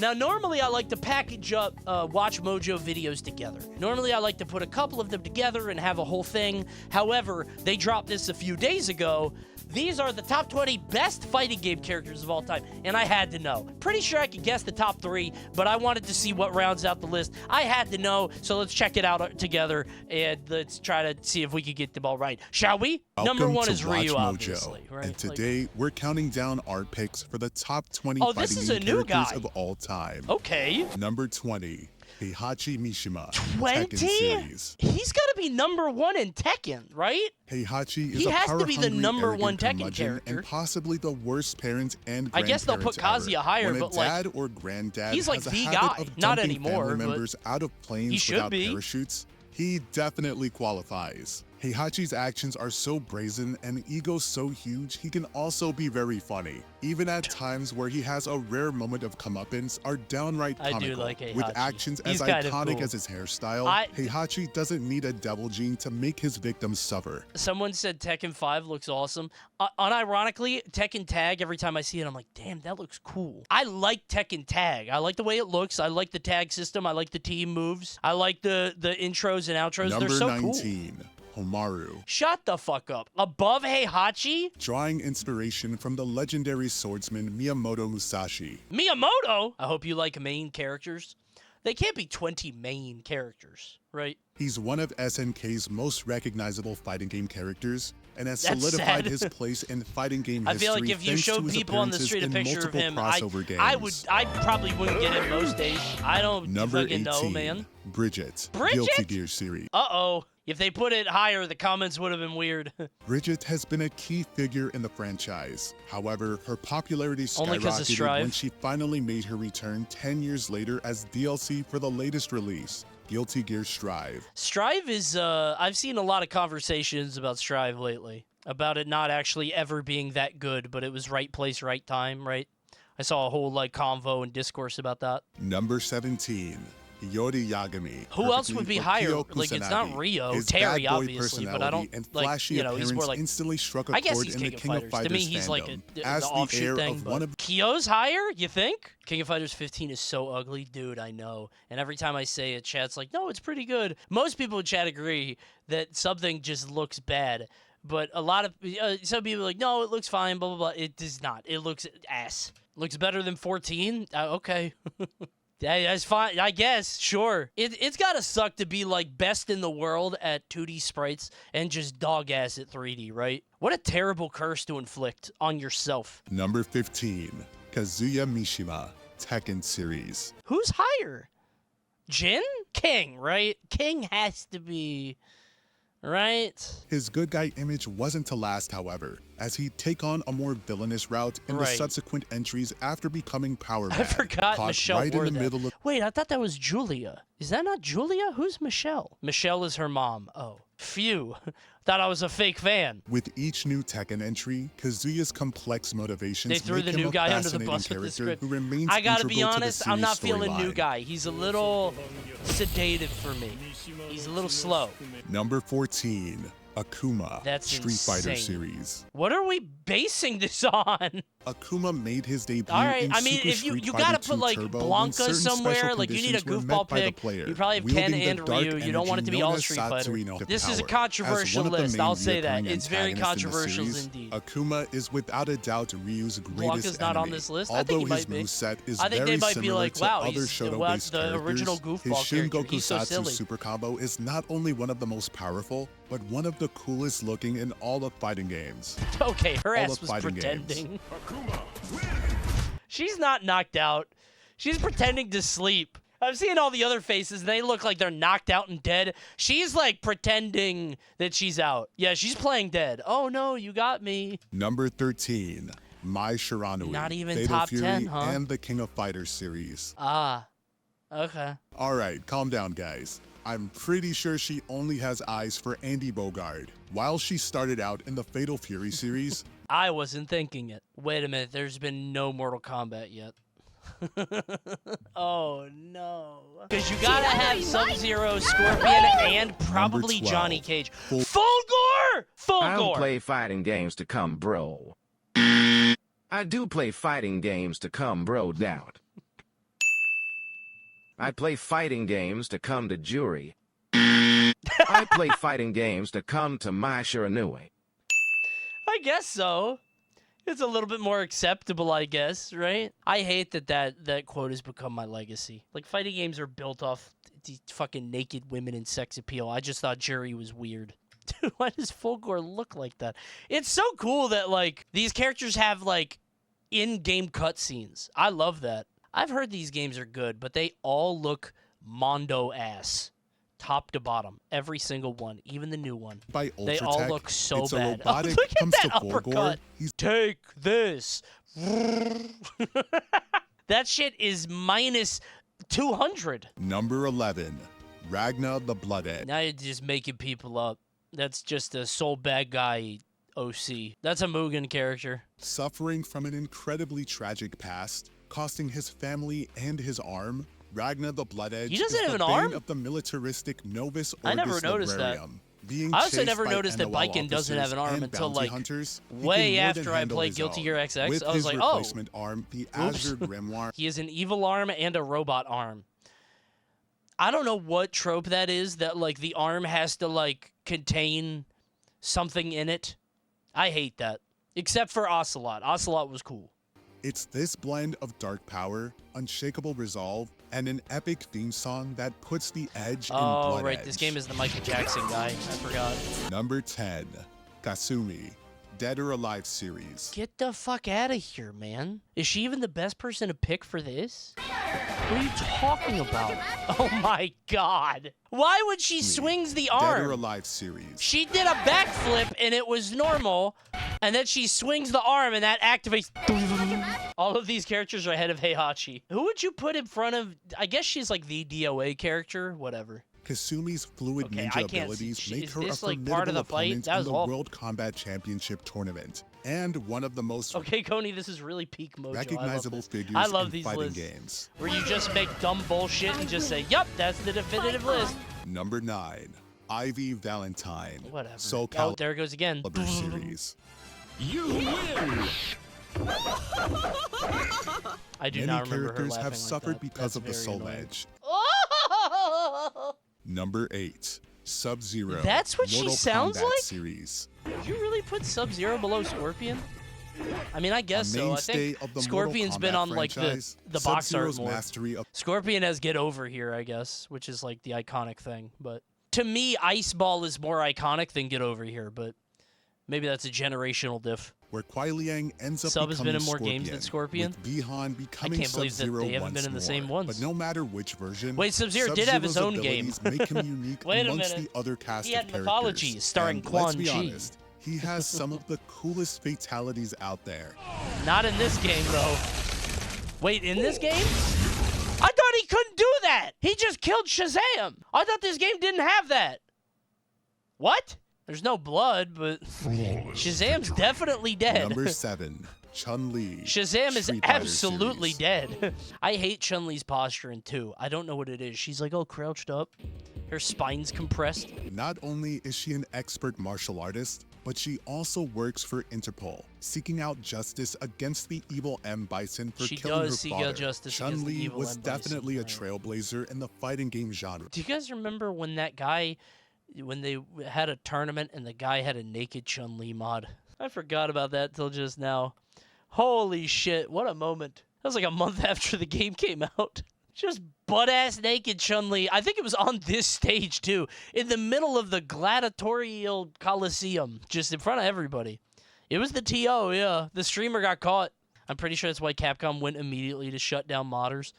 Now, normally I like to package up WatchMojo videos together. Normally I like to put a couple of them together and have a whole thing. However, they dropped this a few days ago. These are the top 20 best fighting game characters of all time, and I had to know. Pretty sure I could guess the top 3, but I wanted to see what rounds out the list. I had to know, so let's check it out together, and let's try to see if we could get them all right. Shall we? Welcome Number 1 to is Ryu, WatchMojo, obviously. Right? and today we're counting down our picks for the top 20 this fighting is a game new characters guy. of all time. Okay. Number 20, Heihachi Mishima. 20? Tekken series. He's got to be number 1 in Tekken, right? Heihachi is He a has to be the power-hungry, number 1 arrogant Tekken curmudgeon character. and possibly the worst parent and I guess they'll put grandparent Kazuya ever. higher, when but a like dad or granddad he's like has a the habit guy. of Not dumping anymore, family but members out of he planes should without be. parachutes, he definitely qualifies. Heihachi's actions are so brazen and ego so huge, he can also be very funny. Even at times where he has a rare moment of comeuppance are downright I comical. do like Heihachi. With actions He's as kind of iconic cool. as his hairstyle, Heihachi doesn't need a devil gene to make his victims suffer. Someone said Tekken 5 looks awesome. Unironically, Tekken Tag, every time I see it, I'm like, damn, that looks cool. I like Tekken Tag. I like the way it looks. I like the tag system. I like the team moves. I like the intros and outros. Number They're so 19. cool. Homaru. Shut the fuck up. Above Heihachi? Drawing inspiration from the legendary swordsman Miyamoto Musashi. Miyamoto? I hope you like main characters. They can't be 20 main characters, right? He's one of SNK's most recognizable fighting game characters and has That's solidified sad. his place in fighting game history. I feel like if you thanks showed to his people on the appearances street a in picture of multiple him, crossover games. I probably wouldn't get him most days. I don't Number fucking 18, know, man. Bridget. Bridget? Guilty Gear series. Uh-oh. If they put it higher, the comments would have been weird. Bridget has been a key figure in the franchise. However, her popularity Only 'cause of skyrocketed Strive. when she finally made her return 10 years later as DLC for the latest release, Guilty Gear Strive. Strive is, I've seen a lot of conversations about Strive lately. About it not actually ever being that good, but it was right place, right time, right? I saw a whole, convo and discourse about that. Number 17. Yori Yagami. Who else would be higher? Kyo Like, it's not Kusanagi. Rio. His Terry, bad boy obviously, but I don't, personality and like, flashy he's more appearance like... instantly struck a I guess chord he's in the King of King of Fighters. Fighters To me, he's like fandom. the As the offshoot heir thing, of but... one of Kyo's higher, you think? King of Fighters 15 is so ugly. Dude, I know. And every time I say it, chat's like, no, it's pretty good. Most people in chat agree that something just looks bad. But a lot of... some people are like, no, it looks fine, blah, blah, blah. It does not. It looks ass. Looks better than 14? Okay. Yeah, that's fine. I guess. Sure. It's gotta suck to be, best in the world at 2D sprites and just dog ass at 3D, right? What a terrible curse to inflict on yourself. Number 15. Kazuya Mishima. Tekken series. Who's higher? Jin? King, right? King has to be... Right? His good guy image wasn't to last, however, as he'd take on a more villainous route in the subsequent entries after becoming power mad. I forgot caught Michelle right in wore the that. middle of... Wait, I thought that was Julia. Is that not Julia? Who's Michelle? Michelle is her mom. Oh. Phew. Thought I was a fake fan. With each new Tekken entry, Kazuya's complex motivations They threw make the him new a guy under the fascinating bus with the character script. who remains I gotta be integral to the honest, I'm not series feeling new storyline. guy. He's a little sedated for me. He's a little slow. Number 14. Akuma. That's Street Fighter insane. series. What are we basing this on? Akuma made his debut All right, in I mean, Super if you Street gotta Fighter put 2 Turbo when Blanca certain somewhere, special like you need a conditions were goofball met by the pick. player, You probably have Ken wielding the and dark Ryu. You don't want it to be energy all known as Street Fighter. Satsui This is a Power. controversial As one of the list. main I'll say that. reoccurring It's very antagonists in the controversial series, indeed. Akuma is without a doubt Ryu's greatest Blanca's not enemy. on this list? I Although think he his might be. moveset is I think very they might be similar like, to wow, other he's Shoto-based the characters, original his goofball character. Shingoku He's so Satsu silly. super combo is not only one of the most powerful, but one of the coolest looking in all of fighting games. Okay, her All ass the was fighting pretending. She's not knocked out. She's pretending to sleep. I've seen all the other faces, and they look like they're knocked out and dead. She's, pretending that she's out. Yeah, she's playing dead. Oh, no, you got me. Number 13. Mai Shiranui. Not even Fatal top Fury 10, huh? and the King of Fighters series. Ah, okay. Alright, calm down, guys. I'm pretty sure she only has eyes for Andy Bogard. While she started out in the Fatal Fury series, I wasn't thinking it. Wait a minute, there's been no Mortal Kombat yet. Oh, no. Because you gotta have Sub-Zero, Scorpion, and probably 12. Johnny Cage. Fulgor! I don't Fulgor! play fighting games to come bro. I do play fighting games to come broed out. I play fighting games to come to jury. I play fighting games to come to my Shiranui. I guess so. It's a little bit more acceptable, I guess, right? I hate that quote has become my legacy. Like, fighting games are built off these fucking naked women and sex appeal. I just thought Jury was weird. Dude, why does Fulgore look like that? It's so cool that, like, these characters have, like, in-game cutscenes. I love that. I've heard these games are good, but they all look Mondo-ass. Top to bottom. Every single one. Even the new one. By They all Ultratech, look so it's bad. a robotic Look at comes that to Fulgore. uppercut. He's Take this. That shit is minus 200. number 11, Ragna the Blooded. Now you're just making people up. That's just a soul bad guy OC. That's a Mugen character. Suffering from an incredibly tragic past, costing his family and his arm, Ragna the Blood Edge He doesn't is have the an bane arm? of the militaristic Novus I never Orgus noticed that. Librarium. Being I also chased never by noticed that NOL Baiken doesn't have an arm officers until, and bounty like, hunters, he way can more than after I handle played his Guilty own. Gear XX. With I was his like, oh. replacement arm, the Azure Grimoire. He has an evil arm and a robot arm. I don't know what trope that is, that, like, the arm has to, like, contain something in it. I hate that. Except for Ocelot. Ocelot was cool. It's this blend of dark power, unshakable resolve, and an epic theme song that puts the edge in Oh, Blood right. Edge. This game is the Michael Jackson guy. I forgot. Number 10, Kasumi, Dead or Alive series. Get the fuck out of here, man. Is she even the best person to pick for this? What are you talking about? Oh my god. Why would she swings the Dead or arm? Alive series. She did a backflip and it was normal, and then she swings the arm and that activates. All of these characters are ahead of Heihachi. Who would you put in front of? I guess she's like the DOA character, whatever. Kasumi's fluid Okay, I ninja can't see- abilities make is her a this, like, formidable part of the fight? opponent That in was the awful. World Combat Championship tournament, and one of the most Okay, Coney, this is really peak mojo. recognizable I love this. figures I love in these fighting lists. games. Where you just make dumb bullshit and just say, yup, that's the definitive list. Number 9, Ivy Valentine, Whatever. Soul Oh, there it goes again. Calibur series. You win! I do Many not remember her characters laughing have like suffered that. because That's of the very Soul annoying. Edge. Oh! Number 8, Sub-Zero. That's what she Mortal sounds Kombat like? series. Did you really put Sub-Zero below Scorpion? I mean, I guess A so. I mainstay think of the Scorpion's Mortal been Kombat on like franchise, the box art Sub-Zero's more. mastery of Scorpion has Get Over Here, I guess, which is like the iconic thing. But to me, Ice Ball is more iconic than Get Over Here. But maybe that's a generational diff. where Kuai Liang ends up Sub has been becoming in more Scorpion, games than Scorpion? with Bihan becoming can't believe that Sub-Zero they haven't once been in the more. same ones. But no matter which version, Wait, Sub-Zero did have his Sub-Zero's own game. abilities make him unique Wait a amongst minute. the other cast He of had characters. Mythologies starring and Quan let's be Chi. honest, he has some of the coolest fatalities out there. Not in this game, though. Wait, in this game? I thought he couldn't do that. He just killed Shazam. I thought this game didn't have that. What? There's no blood, but Shazam's definitely dead. Number 7, Chun-Li. Shazam is Street Fighter absolutely series. dead. I hate Chun-Li's posture in 2. I don't know what it is. She's like all crouched up. Her spine's compressed. Not only is she an expert martial artist, but she also works for Interpol, seeking out justice against the evil M. Bison for She killing her does seek father. out justice against the Chun-Li evil was M. Bison, definitely a right. trailblazer in the fighting game genre. Do you guys remember when that guy, when they had a tournament and the guy had a naked Chun-Li mod? I forgot about that till just now. Holy shit, what a moment. That was like a month after the game came out. Just butt-ass naked Chun-Li. I think it was on this stage, too. In the middle of the gladiatorial coliseum. Just in front of everybody. It was the TO, yeah. The streamer got caught. I'm pretty sure that's why Capcom went immediately to shut down modders.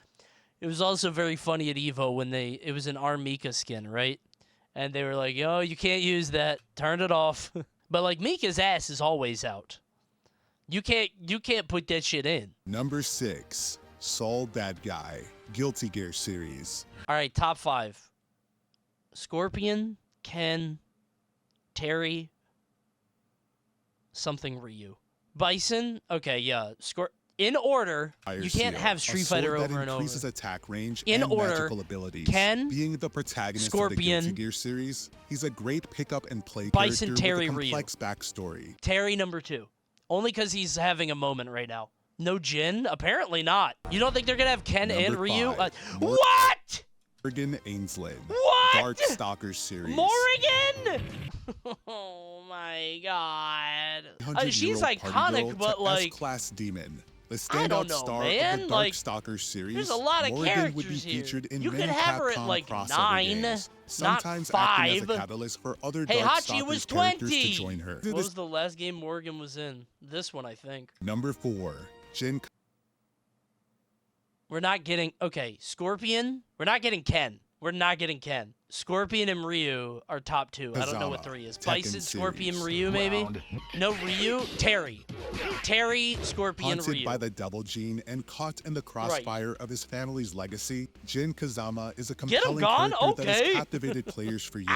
It was also very funny at EVO when it was an Armika skin, right? And they were like, yo, you can't use that. Turn it off. But, like, Mika's ass is always out. You can't put that shit in. Number 6, Soul Bad Guy, Guilty Gear series. All right, top 5. Scorpion, Ken, Terry, something Ryu. Bison, okay, yeah. In order, Fire you can't Seal, have a Street sword Fighter that over and over. increases attack range In and order, magical abilities. Ken, Being the protagonist Scorpion, of the Guilty Gear series, he's a great pick-up and play Bison, character Terry, with a Ryu. complex backstory. Terry number 2. Only because he's having a moment right now. No Jin? Apparently not. You don't think they're gonna have Ken and Number Ryu? 5, What? Morgan Ainsland. What? Darkstalkers series. Morrigan? Oh my god. 100-year-old She's party iconic, girl but to like, S-class demon. The I don't standout know, star man. of the Like, Darkstalkers series, there's a lot of Morgan would be characters here. featured in You many could have her at, Capcom like, crossover 9, games, not sometimes acting as a 5. catalyst for other Hey, Hachi Darkstalkers was characters 20. to join her. What was the last game Morgan was in? This one, I think. Number 4, Jin. We're not getting... Okay, Scorpion. We're not getting Ken. We're not getting Ken. Scorpion and Ryu are top 2. I don't know what Kazama, 3 is. Tekken Bison, Scorpion, series. Ryu, maybe? No, Ryu? Terry. Terry, Scorpion, Haunted Ryu. by the devil gene and caught in the crossfire of his family's legacy, Jin Kazama is a compelling gone? character that Okay. has captivated players for years,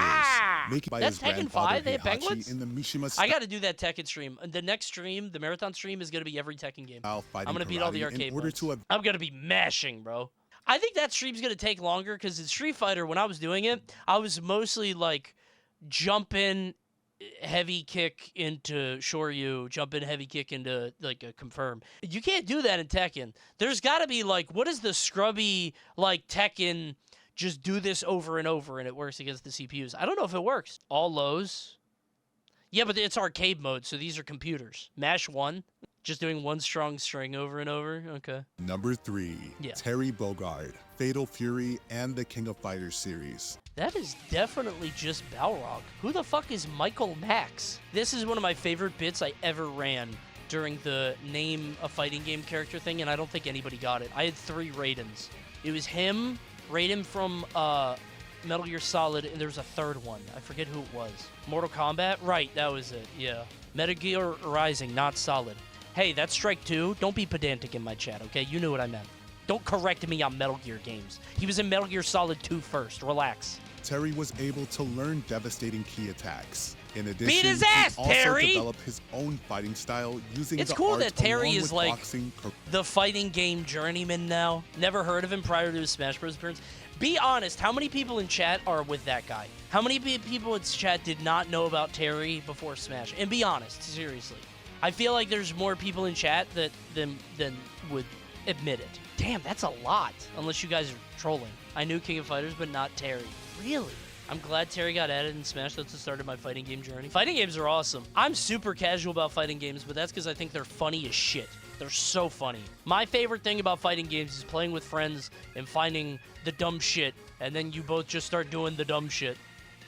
making by That's his Tekken grandfather 5? They have Heihachi penguins? in the Mishima I got to do that Tekken stream. The next stream, the marathon stream, is going to be every Tekken game. style fighting I'm going to beat all the karate arcade in order modes. to I'm going to be mashing, bro. I think that stream's going to take longer because in Street Fighter, when I was doing it, I was mostly like jumping heavy kick into Shoryu, jumping heavy kick into like a confirm. You can't do that in Tekken. There's got to be like, what is the scrubby like Tekken just do this over and over and it works against the CPUs? I don't know if it works. All lows. Yeah, but it's arcade mode, so these are computers. Mash 1, just doing one strong string over and over. Okay. Number 3, Yeah. Terry Bogard, Fatal Fury, and the King of Fighters series. That is definitely just Balrog. Who the fuck is Michael Max? This is one of my favorite bits I ever ran during the name a fighting game character thing, and I don't think anybody got it. I had 3 Raidens. It was him, Raiden from Metal Gear Solid, and there was a third one. I forget who it was. Mortal Kombat? Right, that was it, yeah. Metal Gear Rising, not Solid. Hey, that's Strike 2. Don't be pedantic in my chat, okay? You knew what I meant. Don't correct me on Metal Gear games. He was in Metal Gear Solid 2 first. Relax. Terry was able to learn devastating key attacks. In addition, Beat his ass, he also Terry! developed his own fighting style using It's the cool art that Terry along is with like boxing, the fighting game journeyman now. Never heard of him prior to his Smash Bros. Appearance. Be honest, how many people in chat are with that guy? How many people in chat did not know about Terry before Smash? And be honest, seriously. I feel like there's more people in chat than would admit it. Damn, that's a lot. Unless you guys are trolling. I knew King of Fighters, but not Terry. Really? I'm glad Terry got added in Smash. That's the start of my fighting game journey. Fighting games are awesome. I'm super casual about fighting games, but that's because I think they're funny as shit. They're so funny. My favorite thing about fighting games is playing with friends and finding the dumb shit, and then you both just start doing the dumb shit.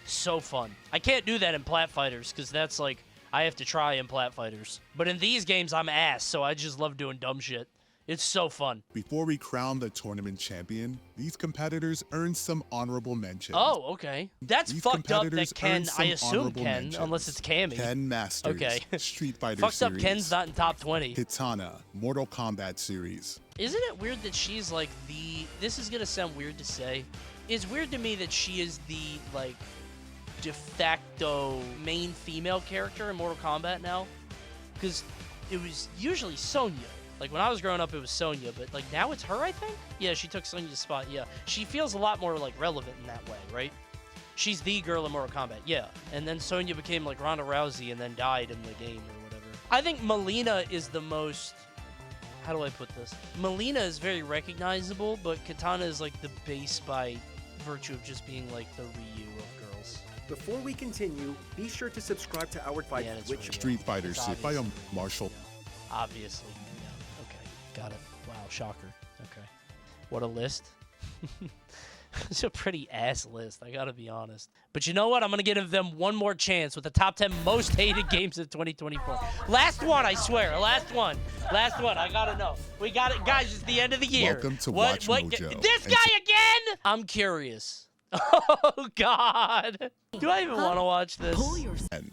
So fun. I can't do that in Plat Fighters, because that's like, I have to try in Plat Fighters. But in these games, I'm ass, so I just love doing dumb shit. It's so fun. Before we crown the tournament champion, these competitors earned some honorable mentions. Oh, okay. That's These fucked up that competitors Ken, earned some I assume honorable Ken, mentions. unless it's Cammy. Ken Masters, Okay. Street Fighter Fucked up series, Ken's not in top 20. Kitana, Mortal Kombat series. Isn't it weird that she's like this is gonna sound weird to say. It's weird to me that she is the like de facto main female character in Mortal Kombat now. Because it was usually Sonya. Like when I was growing up it was Sonya, but like now it's her, I think? Yeah, she took Sonya's spot, yeah. She feels a lot more like relevant in that way, right? She's the girl in Mortal Kombat, yeah. And then Sonya became like Ronda Rousey and then died in the game or whatever. I think Melina is the most... How do I put this? Melina is very recognizable, but Kitana is like the base by virtue of just being like the Ryu of girls. Before we continue, be sure to subscribe to our fight Yeah, that's Twitch right. channel. Street Fighter It's series by obvious. Marshall. Obviously. Yeah. Okay. Got it. Wow. Shocker. Okay. What a list. It's a pretty ass list, I gotta be honest. But you know what? I'm gonna give them one more chance with the top 10 most hated games of 2024. Last one, I swear. Last one. Last one. I gotta know. We got it, guys. It's the end of the year. Welcome to What? WatchMojo. This And guy again? I'm curious. Oh God. Do I even want to watch this?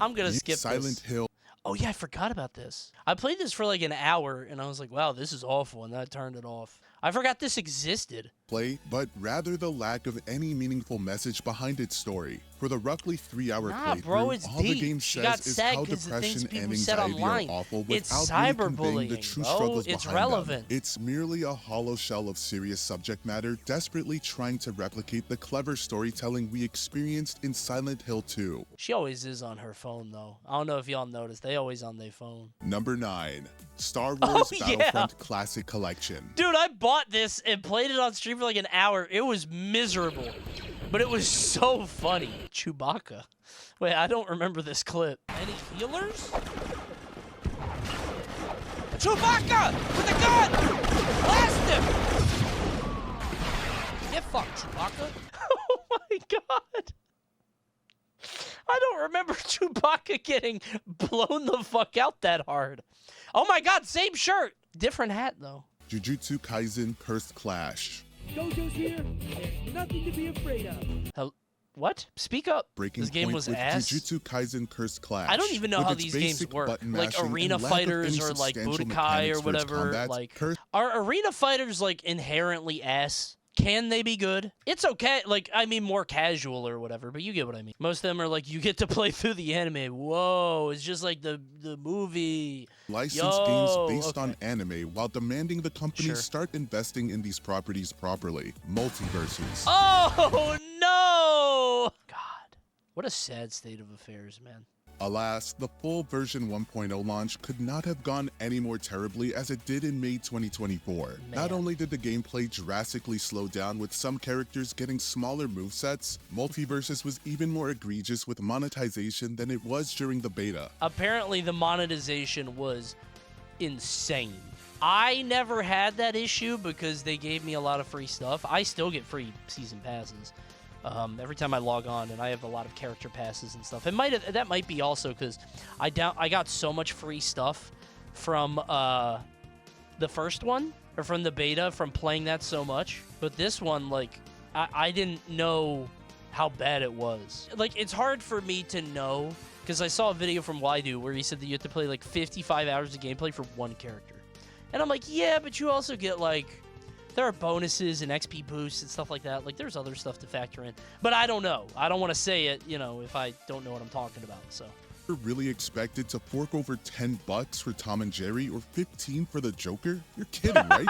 I'm gonna skip Silent this. Hill. Oh yeah, I forgot about this. I played this for like an hour and I was like, wow, this is awful, and then I turned it off. I forgot this existed. Play, but rather the lack of any meaningful message behind its story. For the roughly 3-hour Nah, playthrough, bro, it's all the deep. game She got says is sad how 'cause the things depression and people said anxiety online. are awful It's without really conveying the cyberbullying, true bro. struggles It's behind relevant. them. It's merely a hollow shell of serious subject matter, desperately trying to replicate the clever storytelling we experienced in Silent Hill 2. She always is on her phone, though. I don't know if y'all noticed. They always on their phone. Number 9. Star Wars Oh, yeah. Battlefront Classic Collection. Dude, I bought this and played it on stream for like an hour. It was miserable, but it was so funny. Chewbacca. Wait, I don't remember this clip. Any healers? Chewbacca! With a gun! Blast him! Get fucked, Chewbacca. Oh my god. I don't remember Chewbacca getting blown the fuck out that hard. Oh my god, same shirt. Different hat, though. Jujutsu Kaisen Cursed Clash. Jojo's here. There's nothing to be afraid of. What? Speak up. Breaking This game point was with ass. Jujutsu Kaisen Cursed Clash. I don't even know With how its these games basic work. button Like mashing arena and lack of fighters any or like substantial Budokai mechanics or for its whatever. combat, Like, Cursed are arena fighters like inherently ass? Can they be good? It's okay. Like, I mean, more casual or whatever, but you get what I mean. Most of them are like, you get to play through the anime. Whoa, it's just like the movie. licensed Yo, games based okay. on anime while demanding the company Sure. start investing in these properties properly. Multiverses. Oh, no! God, what a sad state of affairs, man. Alas, the full version 1.0 launch could not have gone any more terribly as it did in May 2024. Not Man. only did the gameplay drastically slow down with some characters getting smaller movesets, Multiverses was even more egregious with monetization than it was during the beta. Apparently, the monetization was insane. I never had that issue because they gave me a lot of free stuff. I still get free season passes every time I log on, and I have a lot of character passes and stuff. That might be also because I got so much free stuff from the first one or from the beta from playing that so much. But this one, like, I didn't know how bad it was. Like, it's hard for me to know because I saw a video from Waidu where he said that you have to play like 55 hours of gameplay for one character. And I'm like, yeah, but you also get like, there are bonuses and XP boosts and stuff like that. Like, there's other stuff to factor in. But I don't know. I don't want to say it, if I don't know what I'm talking about, so. You're really expected to fork over $10 for Tom and Jerry or $15 for the Joker? You're kidding, right?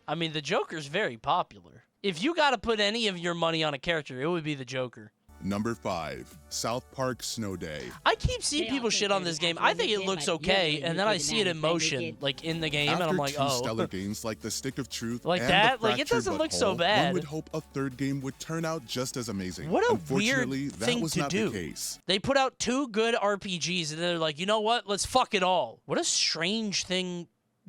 I mean, the Joker's very popular. If you got to put any of your money on a character, it would be the Joker. Number 5, South Park Snow Day. I keep seeing people shit on this game. I think it looks okay, and then I see it in motion, like in the game, and After I'm like, two oh. stellar games like The Stick of Truth Like and that? The Like, it Fractured doesn't look so Butthole, bad. One would hope a third game would turn out just as amazing. What a Unfortunately, weird that thing was to not do. the case. They put out 2 good RPGs, and they're like, you know what? Let's fuck it all. What a strange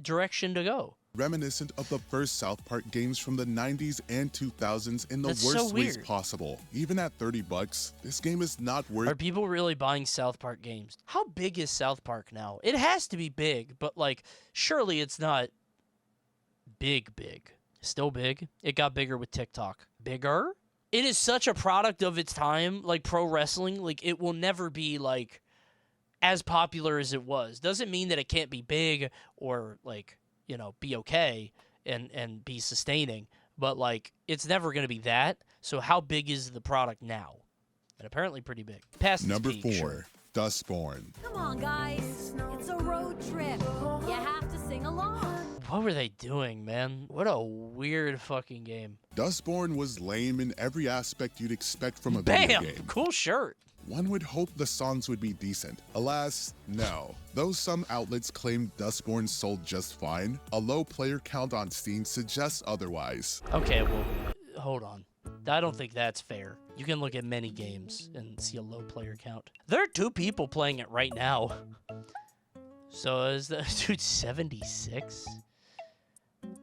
direction to go. Reminiscent of the first South Park games from the 90s and 2000s in the That's so worst ways weird. possible. Even at $30, this game is not worth Are people really buying South Park games? How big is South Park now? It has to be big, but like, surely it's not big. Still big. It got bigger with TikTok. Bigger? It is such a product of its time, like pro wrestling. Like, it will never be like as popular as it was. Doesn't mean that it can't be big or like, be okay and be sustaining. But like, it's never going to be that. So how big is the product now? And apparently pretty big. Past its Number peak, 4, sure. Dustborn. Come on, guys. It's a road trip. You have to sing along. What were they doing, man? What a weird fucking game. Dustborn was lame in every aspect you'd expect from a video Bam! game. Cool shirt. One would hope the songs would be decent. Alas, no. Though some outlets claim Dustborn sold just fine, a low player count on Steam suggests otherwise. Okay, well, hold on. I don't think that's fair. You can look at many games and see a low player count. There are 2 people playing it right now. So is the dude 76?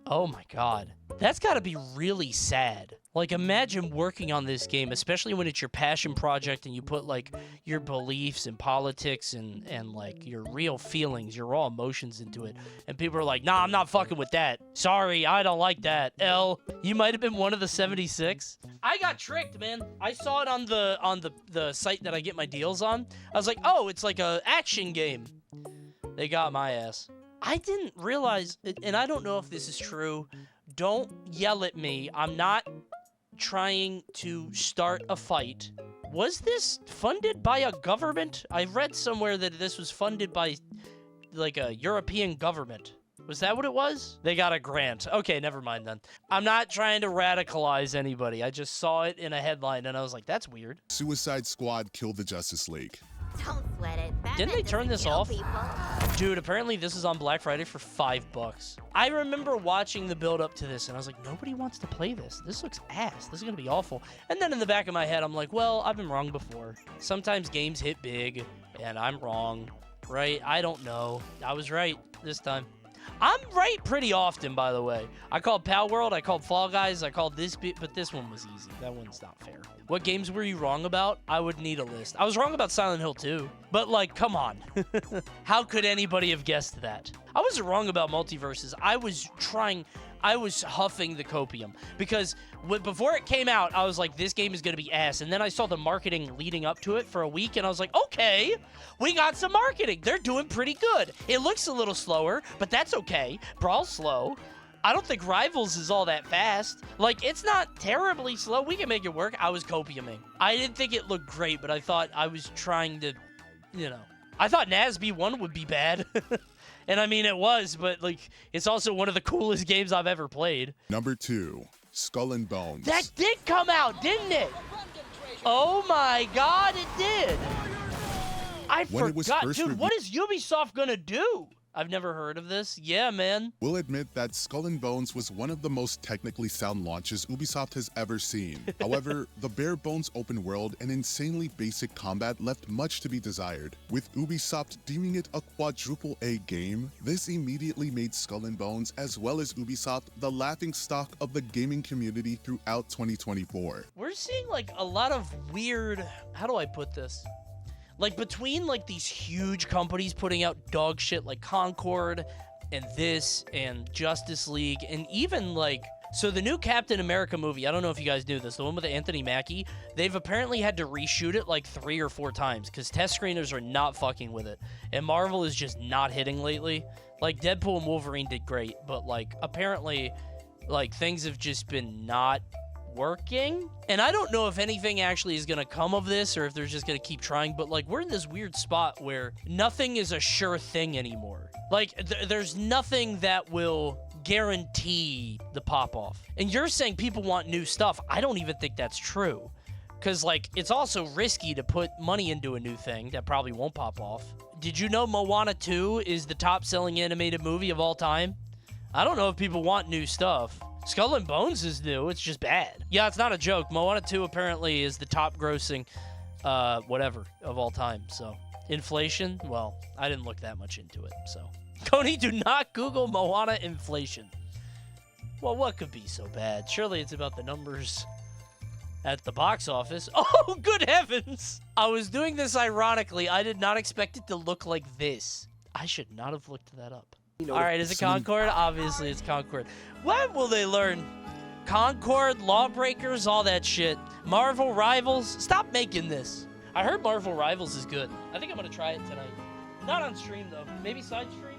Oh my god. That's gotta be really sad. Like, imagine working on this game, especially when it's your passion project and you put, like, your beliefs and politics and like, your real feelings, your raw emotions into it. And people are like, nah, I'm not fucking with that. Sorry, I don't like that. You might have been one of the 76. I got tricked, man. I saw it on the site that I get my deals on. I was like, oh, it's like a action game. They got my ass. I didn't realize, and I don't know if this is true, don't yell at me. I'm not trying to start a fight. Was this funded by a government? I read somewhere that this was funded by, like, a European government. Was that what it was? They got a grant. Okay, never mind then. I'm not trying to radicalize anybody. I just saw it in a headline and I was like, that's weird. Suicide Squad killed the Justice League. Don't sweat it. Didn't they turn this off? People. Dude, apparently this is on Black Friday for $5. I remember watching the build up to this and I was like, nobody wants to play this. This looks ass. This is gonna be awful. And then in the back of my head, I'm like, well, I've been wrong before. Sometimes games hit big and I'm wrong, right? I don't know. I was right this time. I'm right pretty often, by the way. I called Pal World, I called Fall Guys, I called this bit, but this one was easy. That one's not fair. What games were you wrong about? I would need a list. I was wrong about Silent Hill 2, but like, come on. How could anybody have guessed that? I wasn't wrong about Multiverses. I was huffing the copium because before it came out, I was like, this game is going to be ass. And then I saw the marketing leading up to it for a week, and I was like, okay, we got some marketing. They're doing pretty good. It looks a little slower, but that's okay. Brawl's slow. I don't think Rivals is all that fast. Like, it's not terribly slow. We can make it work. I was copiuming. I didn't think it looked great, but I thought I was trying to, you know. I thought NASB 1 would be bad. And I mean, it was, but like, it's also one of the coolest games I've ever played. Number 2, Skull and Bones. That did come out, didn't it? Oh my god, it did. I forgot. Dude, what is Ubisoft gonna do? I've never heard of this. Yeah, man. We'll admit that Skull and Bones was one of the most technically sound launches Ubisoft has ever seen. However, the bare bones open world and insanely basic combat left much to be desired. With Ubisoft deeming it a quadruple A game, this immediately made Skull and Bones, as well as Ubisoft, the laughingstock of the gaming community throughout 2024. We're seeing like a lot of weird, how do I put this? Like, between, like, these huge companies putting out dog shit like Concord and this and Justice League and even, like... So the new Captain America movie, I don't know if you guys knew this, the one with Anthony Mackie, they've apparently had to reshoot it, like, 3 or 4 times because test screeners are not fucking with it. And Marvel is just not hitting lately. Like, Deadpool and Wolverine did great, but, like, apparently, like, things have just been not working. And I don't know if anything actually is going to come of this or if they're just going to keep trying, but like we're in this weird spot where nothing is a sure thing anymore. Like there's nothing that will guarantee the pop off. And you're saying people want new stuff. I don't even think that's true. Because like it's also risky to put money into a new thing that probably won't pop off. Did you know Moana 2 is the top selling animated movie of all time? I don't know if people want new stuff. Skull and Bones is new, it's just bad. Yeah, it's not a joke. Moana 2 apparently is the top grossing whatever of all time. So, inflation? Well, I didn't look that much into it, so. Coney, do not Google Moana inflation. Well, what could be so bad? Surely it's about the numbers at the box office. Oh, good heavens! I was doing this ironically. I did not expect it to look like this. I should not have looked that up. All right, is it Concord? Obviously, it's Concord. When will they learn? Concord, Lawbreakers, all that shit. Marvel Rivals. Stop making this. I heard Marvel Rivals is good. I think I'm going to try it tonight. Not on stream, though. Maybe side stream?